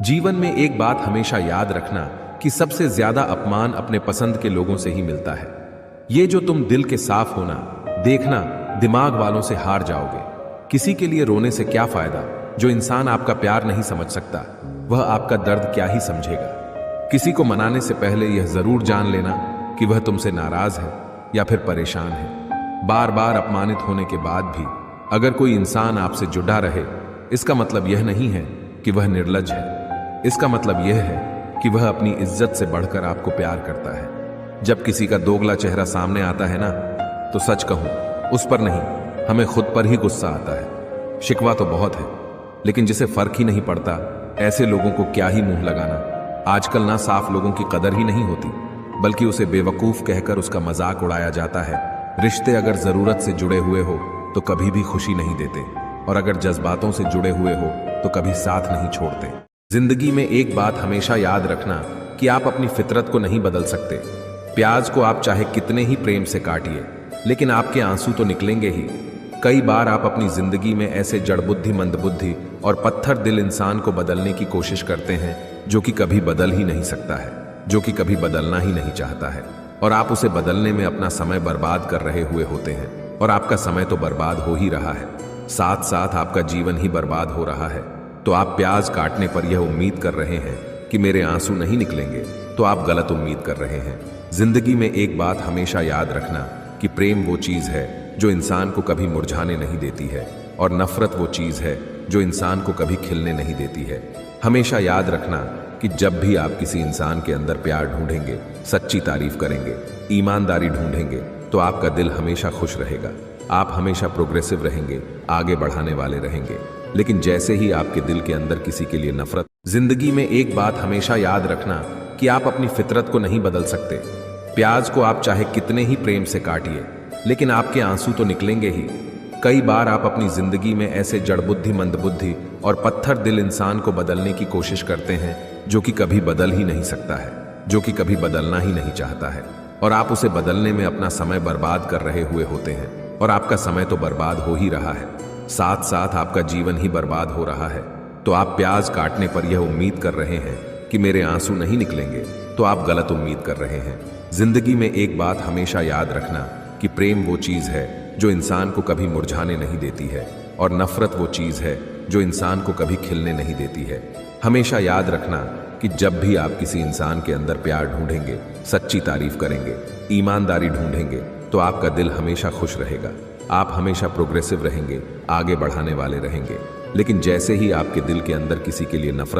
जीवन में एक बात हमेशा याद रखना कि सबसे ज्यादा अपमान अपने पसंद के लोगों से ही मिलता है। ये जो तुम दिल के साफ होना, देखना दिमाग वालों से हार जाओगे। किसी के लिए रोने से क्या फायदा? जो इंसान आपका प्यार नहीं समझ सकता, वह आपका दर्द क्या ही समझेगा। किसी को मनाने से पहले यह जरूर जान लेना कि वह तुमसे नाराज है या फिर परेशान है। बार बार अपमानित होने के बाद भी अगर कोई इंसान आपसे जुड़ा रहे, इसका मतलब यह नहीं है कि वह निर्लज है। इसका मतलब यह है कि वह अपनी इज्जत से बढ़कर आपको प्यार करता है। जब किसी का दोगला चेहरा सामने आता है ना, तो सच कहूं, उस पर नहीं, हमें खुद पर ही गुस्सा आता है। शिकवा तो बहुत है, लेकिन जिसे फर्क ही नहीं पड़ता, ऐसे लोगों को क्या ही मुंह लगाना। आजकल ना साफ लोगों की कदर ही नहीं होती, बल्कि उसे बेवकूफ कहकर उसका मजाक उड़ाया जाता है। रिश्ते अगर जरूरत से जुड़े हुए हो तो कभी भी खुशी नहीं देते, और अगर जज्बातों से जुड़े हुए हो तो कभी साथ नहीं छोड़ते। जिंदगी में एक बात हमेशा याद रखना कि आप अपनी फितरत को नहीं बदल सकते। प्याज को आप चाहे कितने ही प्रेम से काटिए, लेकिन आपके आंसू तो निकलेंगे ही। कई बार आप अपनी जिंदगी में ऐसे जड़बुद्धि, मंदबुद्धि और पत्थर दिल इंसान को बदलने की कोशिश करते हैं जो कि कभी बदल ही नहीं सकता है, जो कि कभी बदलना ही नहीं चाहता है। और आप उसे बदलने में अपना समय बर्बाद कर रहे हुए होते हैं, और आपका समय तो बर्बाद हो ही रहा है, साथ साथ आपका जीवन ही बर्बाद हो रहा है। तो आप प्याज काटने पर यह उम्मीद कर रहे हैं कि मेरे आंसू नहीं निकलेंगे, तो आप गलत उम्मीद कर रहे हैं। जिंदगी में एक बात हमेशा याद रखना कि प्रेम वो चीज है जो इंसान को कभी मुरझाने नहीं देती है, और नफरत वो चीज है जो इंसान को कभी खिलने नहीं देती है। हमेशा याद रखना कि जब भी आप किसी इंसान के अंदर प्यार ढूंढेंगे, सच्ची तारीफ करेंगे, ईमानदारी ढूंढेंगे, तो आपका दिल हमेशा खुश रहेगा। आप हमेशा प्रोग्रेसिव रहेंगे, आगे बढ़ाने वाले रहेंगे। लेकिन जैसे ही आपके दिल के अंदर किसी के लिए नफरत। जिंदगी में एक बात हमेशा याद रखना कि आप अपनी फितरत को नहीं बदल सकते। प्याज को आप चाहे कितने ही प्रेम से काटिए, लेकिन आपके आंसू तो निकलेंगे ही। कई बार आप अपनी जिंदगी में ऐसे जड़बुद्धि, मंदबुद्धि और पत्थर दिल इंसान को बदलने की कोशिश करते हैं जो कि कभी बदल ही नहीं सकता है, जो कि कभी बदलना ही नहीं चाहता है। और आप उसे बदलने में अपना समय बर्बाद कर रहे हुए होते हैं, और आपका समय तो बर्बाद हो ही रहा है, साथ साथ आपका जीवन ही बर्बाद हो रहा है। तो आप प्याज काटने पर यह उम्मीद कर रहे हैं कि मेरे आंसू नहीं निकलेंगे, तो आप गलत उम्मीद कर रहे हैं। जिंदगी में एक बात हमेशा याद रखना कि प्रेम वो चीज है जो इंसान को कभी मुरझाने नहीं देती है, और नफरत वो चीज है जो इंसान को कभी खिलने नहीं देती है। हमेशा याद रखना कि जब भी आप किसी इंसान के अंदर प्यार ढूंढेंगे, सच्ची तारीफ करेंगे, ईमानदारी ढूंढेंगे, तो आपका दिल हमेशा खुश रहेगा। आप हमेशा प्रोग्रेसिव रहेंगे, आगे बढ़ाने वाले रहेंगे। लेकिन जैसे ही आपके दिल के अंदर किसी के लिए नफरत।